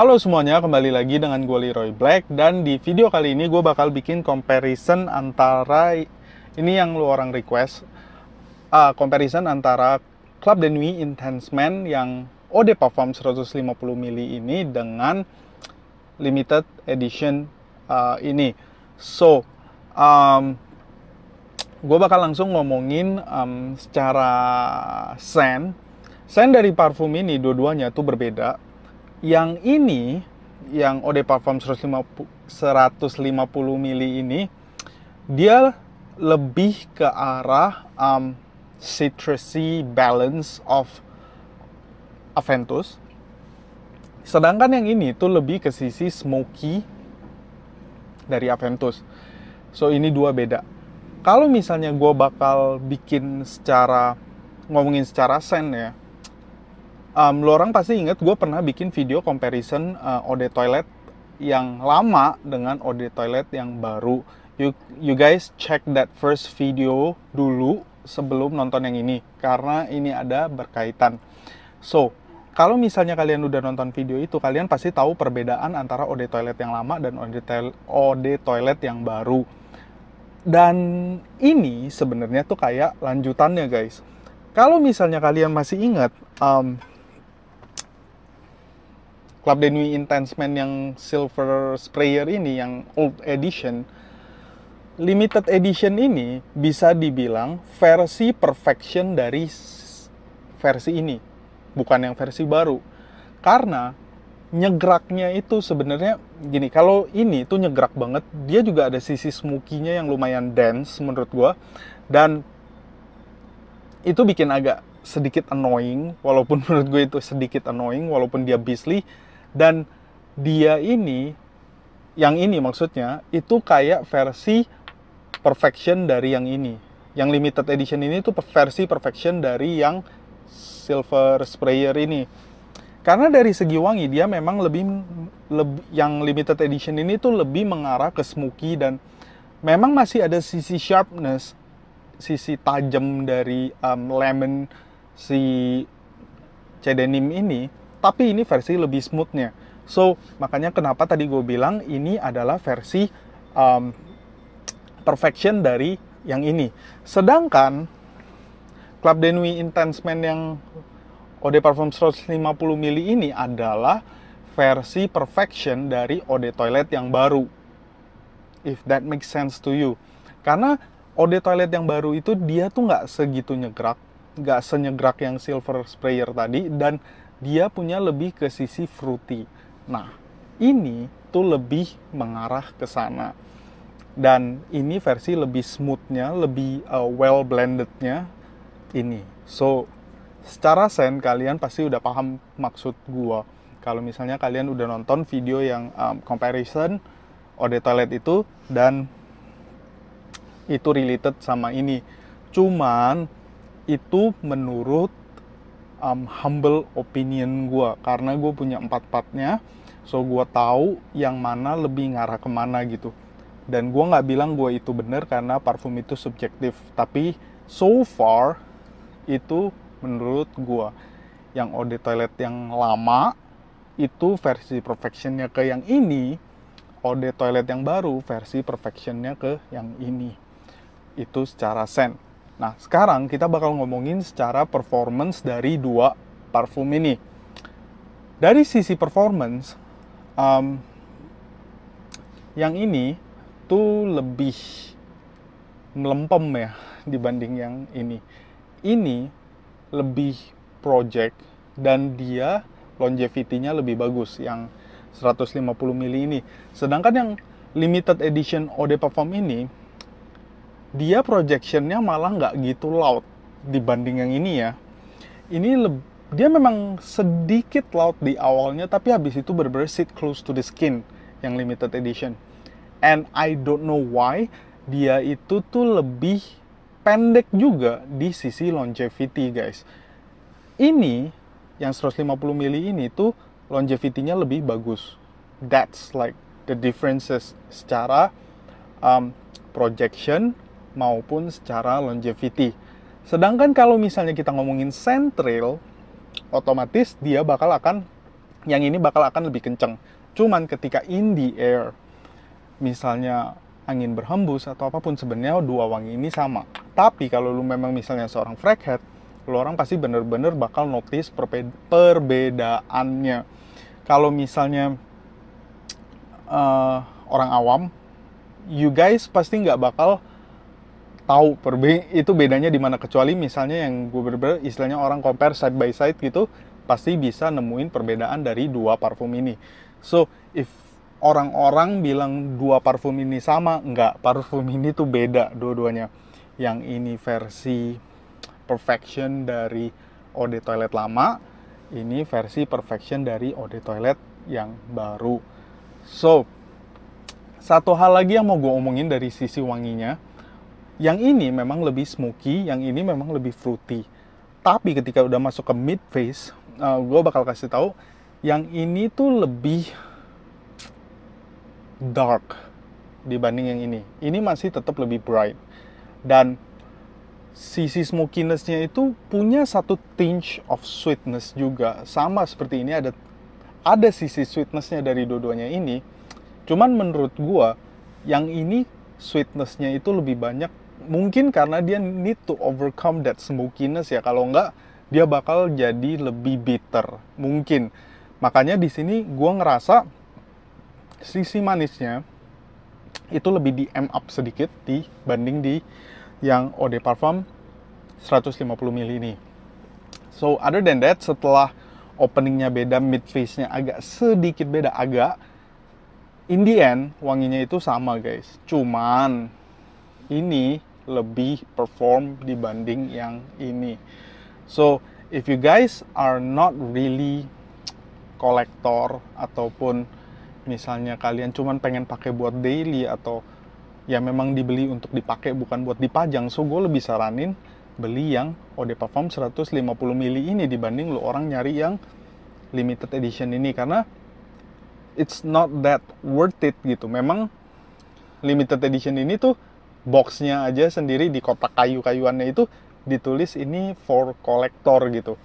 Halo semuanya, kembali lagi dengan gue Leroy Black. Dan di video kali ini gue bakal bikin comparison antara, ini yang lu orang request, comparison antara Club de Nuit Intense Man yang Eau de Parfum 150ml ini dengan limited edition ini. So, gue bakal langsung ngomongin secara scent dari parfum ini, dua-duanya tuh berbeda. Yang ini, yang Eau de Parfum 150ml ini, dia lebih ke arah citrusy balance of Aventus. Sedangkan yang ini tuh lebih ke sisi smoky dari Aventus. So, ini dua beda. Kalau misalnya gue bakal bikin ngomongin secara scent ya, lo orang pasti inget gue pernah bikin video comparison Eau de Toilette yang lama dengan Eau de Toilette yang baru. You guys check that first video dulu sebelum nonton yang ini, karena ini ada berkaitan. So, kalau misalnya kalian udah nonton video itu, kalian pasti tahu perbedaan antara Eau de Toilette yang lama dan Eau de Toilette yang baru. Dan ini sebenarnya tuh kayak lanjutannya, guys. Kalau misalnya kalian masih ingat Club de Nuit Intense Man yang Silver Sprayer ini, yang Old Edition, Limited Edition ini bisa dibilang versi perfection dari versi ini, bukan yang versi baru. Karena nyegraknya itu sebenarnya gini, kalau ini tuh nyegrak banget, dia juga ada sisi smoky-nya yang lumayan dense menurut gua, dan itu bikin agak sedikit annoying, walaupun menurut gue itu sedikit annoying, walaupun dia beastly. Dan dia ini, yang ini maksudnya, itu kayak versi perfection dari yang ini. Yang limited edition ini tuh versi perfection dari yang Silver Sprayer ini. Karena dari segi wangi, dia memang lebih yang limited edition ini tuh lebih mengarah ke smoky, dan memang masih ada sisi sharpness, sisi tajam dari lemon si cedenim ini, tapi ini versi lebih smoothnya. So, makanya kenapa tadi gue bilang ini adalah versi perfection dari yang ini. Sedangkan Club de Nuit Intense Man yang Eau de Parfum 150ml ini adalah versi perfection dari Eau de Toilette yang baru. If that makes sense to you. Karena Eau de Toilette yang baru itu dia tuh nggak segitu nyegrak, nggak senyegrak yang Silver Sprayer tadi, dan dia punya lebih ke sisi fruity. Nah, ini tuh lebih mengarah ke sana. Dan ini versi lebih smoothnya, lebih well blendednya ini. So, secara scent kalian pasti udah paham maksud gua. Kalau misalnya kalian udah nonton video yang comparison Eau de Toilette itu, dan itu related sama ini. Cuman itu menurut humble opinion gue, karena gue punya 4-4-nya, so gue tahu yang mana lebih ngarah kemana gitu. Dan gue nggak bilang gue itu bener, karena parfum itu subjektif. Tapi so far itu menurut gue yang Eau de Toilette yang lama itu versi perfectionnya ke yang ini, Eau de Toilette yang baru versi perfectionnya ke yang ini. Itu secara scent. Nah, sekarang kita bakal ngomongin secara performance dari dua parfum ini. Dari sisi performance, yang ini tuh lebih melempem ya dibanding yang ini. Ini lebih project, dan dia longevity-nya lebih bagus yang 150ml ini. Sedangkan yang limited edition Eau de Parfum ini, dia projectionnya malah nggak gitu loud dibanding yang ini ya. Ini dia memang sedikit loud di awalnya, tapi habis itu bener-bener sit close to the skin yang limited edition. And I don't know why dia itu tuh lebih pendek juga di sisi longevity, guys. Ini yang 150ml ini tuh longevity-nya lebih bagus. That's like the differences secara projection maupun secara longevity. Sedangkan kalau misalnya kita ngomongin scent trail, otomatis dia bakal akan yang ini bakal akan lebih kenceng. Cuman ketika in the air, misalnya angin berhembus atau apapun, sebenarnya dua wangi ini sama. Tapi kalau lu memang misalnya seorang frackhead, lu orang pasti bener-bener bakal notice perbedaannya. Kalau misalnya orang awam, you guys pasti nggak bakal tahu itu bedanya di mana, kecuali misalnya yang gue bener-bener istilahnya orang compare side by side gitu, pasti bisa nemuin perbedaan dari dua parfum ini. So if orang-orang bilang dua parfum ini sama, enggak, parfum ini tuh beda dua-duanya. Yang ini versi Perfection dari Eau de Toilette lama, ini versi Perfection dari Eau de Toilette yang baru. So, satu hal lagi yang mau gue omongin dari sisi wanginya, yang ini memang lebih smoky, yang ini memang lebih fruity. Tapi ketika udah masuk ke mid phase, gue bakal kasih tahu yang ini tuh lebih dark dibanding yang ini. Ini masih tetap lebih bright. Dan sisi smokiness-nya itu punya satu tinge of sweetness juga. Sama seperti ini, ada sisi sweetness-nya dari dua-duanya ini. Cuman menurut gua, yang ini sweetness-nya itu lebih banyak. Mungkin karena dia need to overcome that smokiness ya. Kalau enggak, dia bakal jadi lebih bitter. Mungkin. Makanya di sini gua ngerasa sisi manisnya itu lebih di amp up sedikit dibanding di yang Eau de Parfum 150 ml ini. So other than that, setelah openingnya beda, mid phase-nya agak sedikit beda, in the end wanginya itu sama guys. Cuman ini lebih perform dibanding yang ini. So if you guys are not really kolektor, ataupun misalnya kalian cuman pengen pakai buat daily, atau ya memang dibeli untuk dipakai bukan buat dipajang, so gue lebih saranin beli yang Eau de Parfum 150 ml ini dibanding lo orang nyari yang limited edition ini, karena it's not that worth it gitu. Memang limited edition ini tuh boxnya aja sendiri di kotak kayu-kayuannya itu ditulis ini for collector gitu,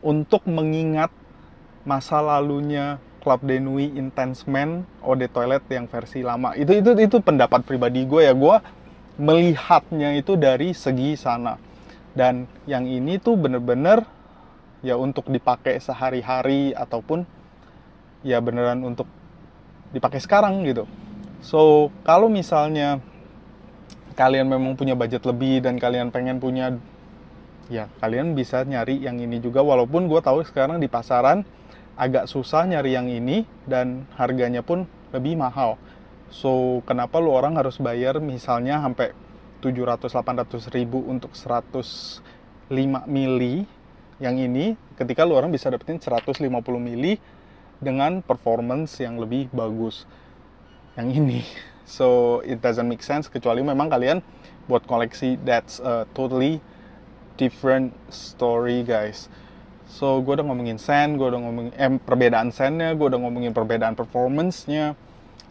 untuk mengingat masa lalunya Club de Nuit Intense Men Eau de Toilette yang versi lama. Itu pendapat pribadi gue ya. Gue melihatnya itu dari segi sana. Dan yang ini tuh bener-bener ya untuk dipakai sehari-hari, ataupun ya beneran untuk dipakai sekarang gitu. So, kalau misalnya kalian memang punya budget lebih dan kalian pengen punya, ya kalian bisa nyari yang ini juga. Walaupun gue tahu sekarang di pasaran agak susah nyari yang ini dan harganya pun lebih mahal. So, kenapa lu orang harus bayar misalnya sampai 700-800 ribu untuk 105 mili yang ini, ketika lu orang bisa dapetin 150 mili dengan performance yang lebih bagus yang ini. So, it doesn't make sense, kecuali memang kalian buat koleksi. That's a totally different story guys. So, gue udah ngomongin scent, gue udah ngomongin perbedaan scentnya, gue udah ngomongin perbedaan performance-nya.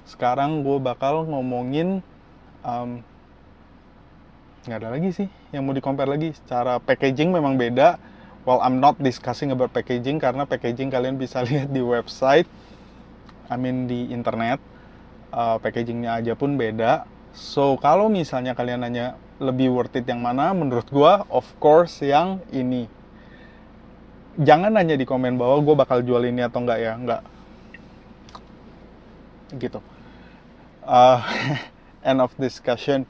Sekarang gue bakal ngomongin nggak ada lagi sih yang mau di-compare lagi. Secara packaging memang beda. Well, I'm not discussing about packaging, karena packaging kalian bisa lihat di website, di internet. Packagingnya aja pun beda. So, kalau misalnya kalian nanya lebih worth it yang mana, menurut gue, of course, yang ini. Jangan nanya di komen bawah gue bakal jual ini atau enggak ya, enggak. Gitu. End of discussion.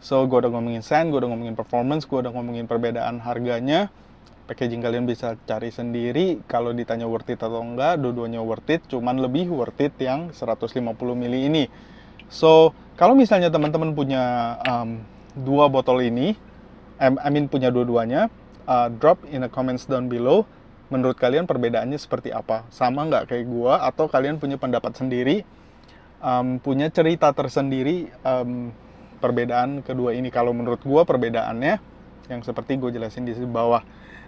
So, gue udah ngomongin scent, gue udah ngomongin performance, gue udah ngomongin perbedaan harganya. Packaging kalian bisa cari sendiri. Kalau ditanya worth it atau enggak, dua-duanya worth it. Cuman lebih worth it yang 150 ml ini. So, kalau misalnya teman-teman punya dua botol ini, punya dua-duanya, drop in the comments down below. Menurut kalian perbedaannya seperti apa? Sama nggak kayak gua? Atau kalian punya pendapat sendiri? Punya cerita tersendiri perbedaan kedua ini? Kalau menurut gua perbedaannya yang seperti gue jelasin di bawah.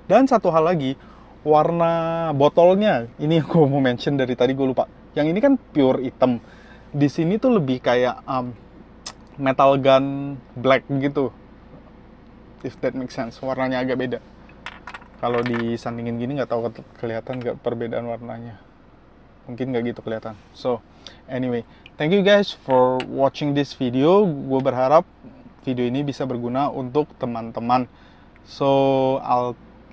Dan satu hal lagi, warna botolnya. Ini yang gue mau mention dari tadi, gue lupa. Yang ini kan pure hitam. Di sini tuh lebih kayak metal gun black gitu. If that makes sense. Warnanya agak beda. Kalau disandingin gini nggak tahu kelihatan nggak perbedaan warnanya. mungkin nggak gitu kelihatan. So anyway, thank you guys for watching this video. Gue berharap video ini bisa berguna untuk teman-teman. So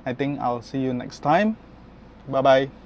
I think I'll see you next time. Bye bye.